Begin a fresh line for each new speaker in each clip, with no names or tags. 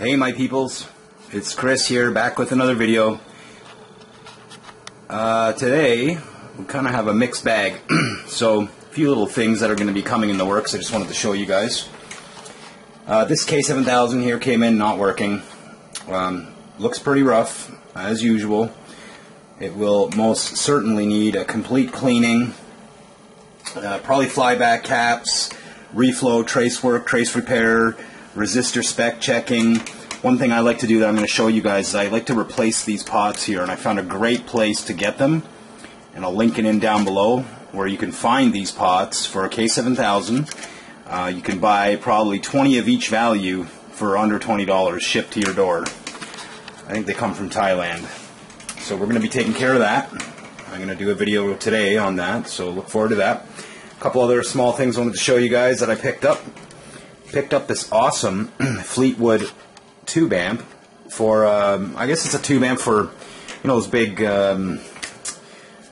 Hey my peoples, it's Chris here, back with another video. Today we kind of have a mixed bag. So a few little things that are going to be coming in the works I just wanted to show you guys. This K7000 here came in not working. Looks pretty rough as usual. It will most certainly need a complete cleaning, probably flyback caps, reflow, trace work, trace repair, resistor spec checking. One thing I like to do that I'm going to show you guys is I like to replace these pots here, and I found a great place to get them, and I'll link it in down below where you can find these pots for a K7000. You can buy probably 20 of each value for under $20 shipped to your door. I think they come from Thailand. So we're going to be taking care of that. I'm going to do a video today on that, so look forward to that. A couple other small things I wanted to show you guys that I picked up. Picked up this awesome Fleetwood tube amp for, I guess it's a tube amp for, you know, those big tube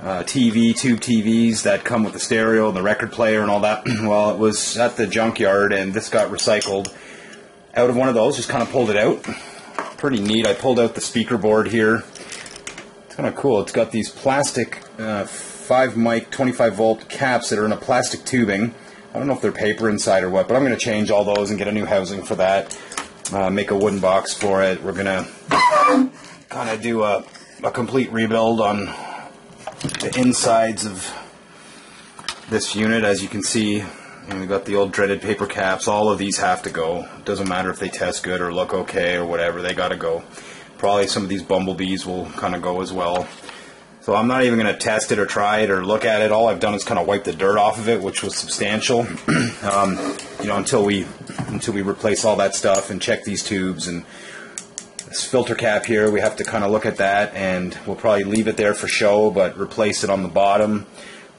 TVs that come with the stereo and the record player and all that. Well, it was at the junkyard and this got recycled out of one of those. Just kind of pulled it out. Pretty neat. I pulled out the speaker board here. It's kind of cool. It's got these plastic 5 mic 25 volt caps that are in a plastic tubing. I don't know if they're paper inside or what, but I'm going to change all those and get a new housing for that. Make a wooden box for it. We're going to kind of do a complete rebuild on the insides of this unit. As you can see, we've got the old dreaded paper caps. All of these have to go. It doesn't matter if they test good or look okay or whatever. They got to go. Probably some of these bumblebees will kind of go as well. So I'm not even going to test it or try it or look at it. All I've done is kind of wipe the dirt off of it, which was substantial. You know, until we replace all that stuff and check these tubes and this filter cap here, we have to kind of look at that, and we'll probably leave it there for show, but replace it on the bottom.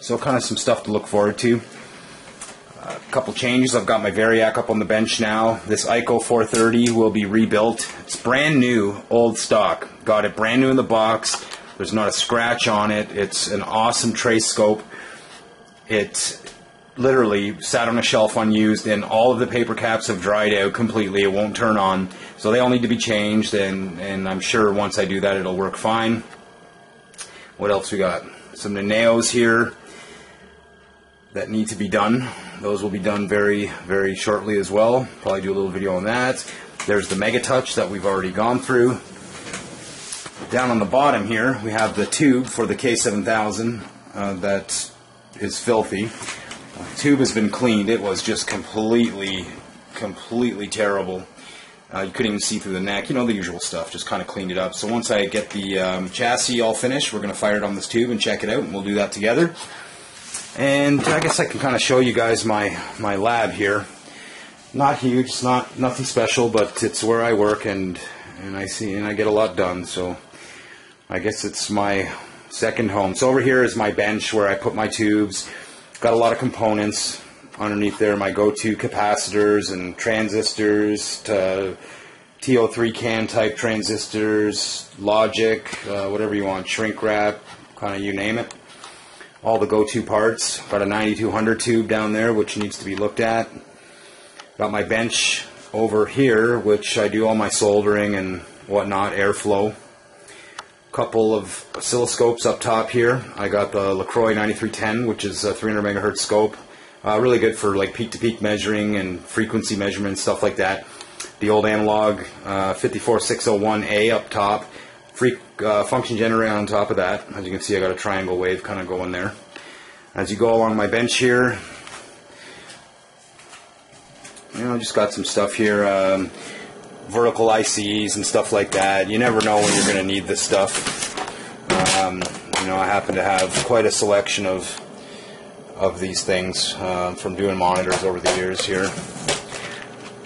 So kind of some stuff to look forward to. A couple changes. I've got my Variac up on the bench now. This ICO 430 will be rebuilt. It's brand new, old stock. Got it brand new in the box. There's not a scratch on it. It's an awesome trace scope. It literally sat on a shelf unused, and all of the paper caps have dried out completely. It won't turn on. So they all need to be changed, and I'm sure once I do that it'll work fine. What else we got? Some Naneos here that need to be done. Those will be done very, very shortly as well. Probably do a little video on that. There's the Megatouch that we've already gone through. Down on the bottom here, we have the tube for the K7000 that is filthy. The tube has been cleaned. It was just completely terrible. You couldn't even see through the neck. You know, the usual stuff. Just kind of cleaned it up. So once I get the chassis all finished, we're going to fire it on this tube and check it out, and we'll do that together. And I guess I can kind of show you guys my lab here. Not huge. It's nothing special, but it's where I work, and I get a lot done. So I guess it's my second home. So over here is my bench where I put my tubes. Got a lot of components underneath there. My go-to capacitors and transistors, TO3 can type transistors, logic, whatever you want, shrink wrap, kind of you name it. All the go-to parts. Got a 9200 tube down there which needs to be looked at. Got my bench over here, which I do all my soldering and whatnot, airflow. Couple of oscilloscopes up top here. I got the LaCroix 9310, which is a 300 megahertz scope. Really good for like peak-to-peak measuring and frequency measurement, stuff like that. The old analog 54601A up top. Function generator on top of that. As you can see, I got a triangle wave kind of going there. As you go along my bench here, you know, just got some stuff here. Vertical ICs and stuff like that. You never know when you're going to need this stuff. You know, I happen to have quite a selection of these things from doing monitors over the years here.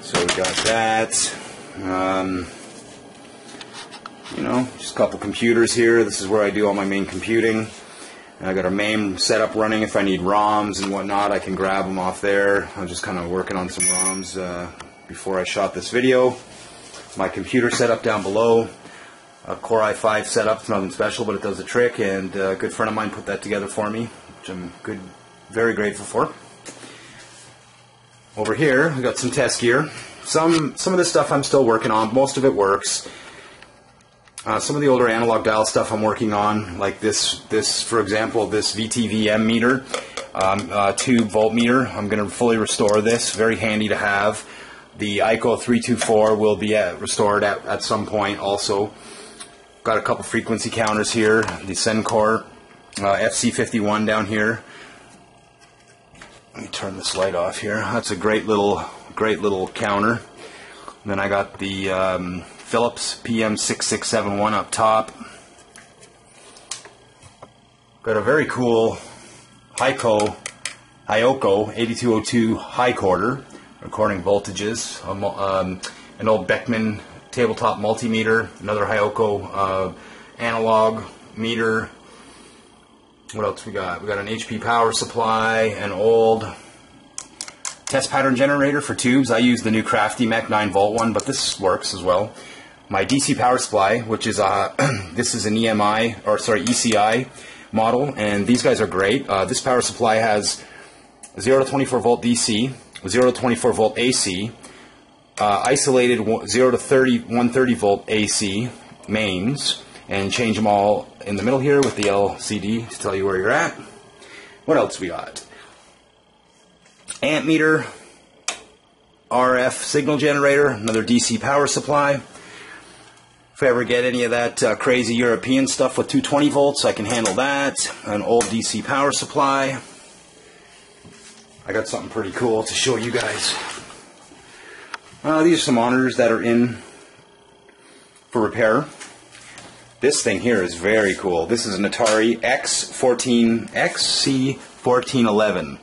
So we got that. You know, just a couple computers here. This is where I do all my main computing. And I got a MAME setup running. If I need ROMs and whatnot, I can grab them off there. I'm just kind of working on some ROMs before I shot this video. My computer setup down below, a Core i5 setup. It's nothing special, but it does a trick, and a good friend of mine put that together for me, which I'm very grateful for. Over here, we got some test gear. Some of this stuff I'm still working on. Most of it works. Some of the older analog dial stuff I'm working on, like this for example, this VTVM meter, tube voltmeter. I'm going to fully restore this. Very handy to have. The ICO 324 will be restored at some point also. Got a couple frequency counters here. The Sencor FC51 down here. Let me turn this light off here. That's a great little counter. And then I got the Philips PM6671 up top. Got a very cool Hyoko 8202 high quarter, recording voltages. An old Beckman tabletop multimeter, another Hyoko analog meter. What else we got? We got an HP power supply, an old test pattern generator for tubes. I use the new Crafty Mech 9-volt one, but this works as well. My DC power supply, which is this is an ECI model, and these guys are great. This power supply has 0 to 24 volt DC, 0 to 24 volt AC, isolated 0 to 130 volt AC mains, and change them all in the middle here with the LCD to tell you where you're at. What else we got? Amp meter, RF signal generator, another DC power supply. If I ever get any of that crazy European stuff with 220 volts, I can handle that. An old DC power supply. I got something pretty cool to show you guys. These are some monitors that are in for repair. This thing here is very cool. This is an Atari XC1411,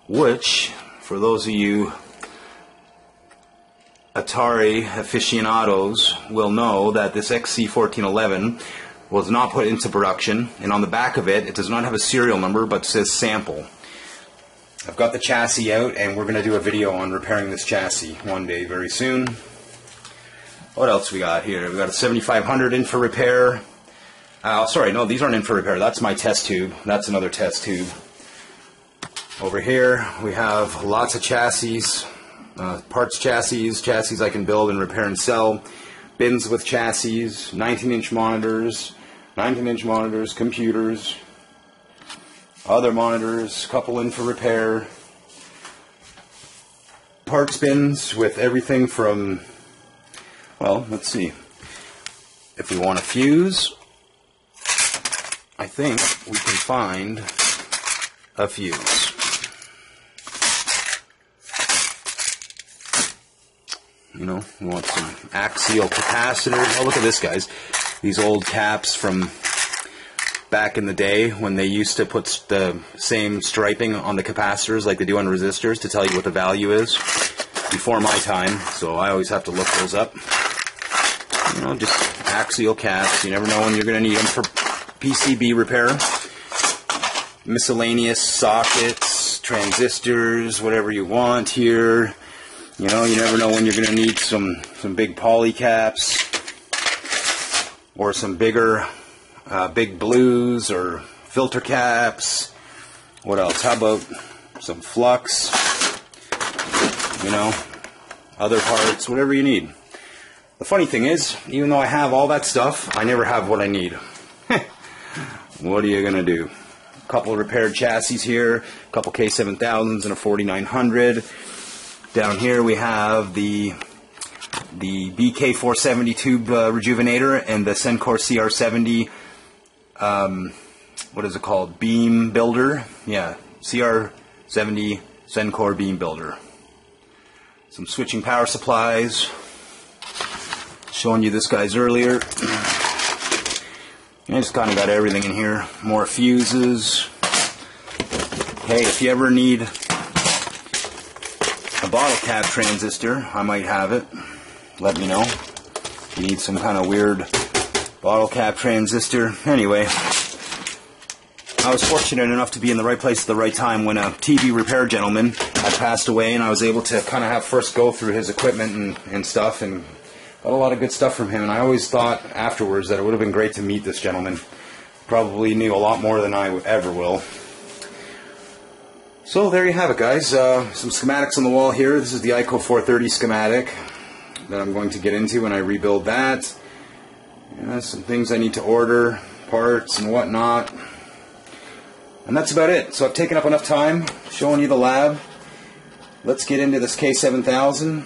which, for those of you Atari aficionados will know that this XC1411 was not put into production, and on the back of it, it does not have a serial number, but says sample. I've got the chassis out, and we're going to do a video on repairing this chassis one day very soon. What else we got here? We got a 7500 in for repair. Sorry, no, these aren't in for repair. That's my test tube. That's another test tube. Over here, we have lots of chassis. Parts chassis I can build and repair and sell, bins with chassis, 19-inch monitors, computers, other monitors, couple in for repair, parts bins with everything from, well, let's see, if we want a fuse, I think we can find a fuse. You know, we want some axial capacitors. Oh, look at this, guys. These old caps from back in the day when they used to put the same striping on the capacitors like they do on resistors to tell you what the value is. Before my time, so I always have to look those up. You know, just axial caps. You never know when you're going to need them for PCB repair. Miscellaneous sockets, transistors, whatever you want here. You know, you never know when you're going to need some big poly caps or some bigger big blues or filter caps. What else? How about some flux? You know, other parts, whatever you need. The funny thing is, even though I have all that stuff, I never have what I need. What are you going to do? A couple of repaired chassis here, a couple K7000s and a 4900. Down here we have the BK470 tube rejuvenator and the Sencor CR70, what is it called? Beam builder? Yeah, CR70 Sencor beam builder. Some switching power supplies. Showing you this guy's earlier. I just kind of got everything in here. More fuses. Hey, if you ever need a bottle cap transistor, I might have it. Let me know. If you need some kind of weird bottle cap transistor. Anyway, I was fortunate enough to be in the right place at the right time when a TV repair gentleman had passed away, and I was able to kind of have first go through his equipment and stuff, and got a lot of good stuff from him. And I always thought afterwards that it would have been great to meet this gentleman. Probably knew a lot more than I ever will. So there you have it, guys. Some schematics on the wall here. This is the ICO 430 schematic that I'm going to get into when I rebuild that. Some things I need to order, parts and whatnot. And that's about it. So I've taken up enough time showing you the lab. Let's get into this K7000.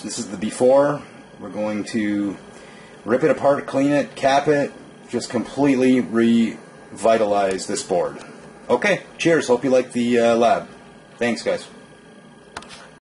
This is the before. We're going to rip it apart, clean it, cap it, just completely revitalize this board. Okay, cheers. Hope you like the lab. Thanks, guys.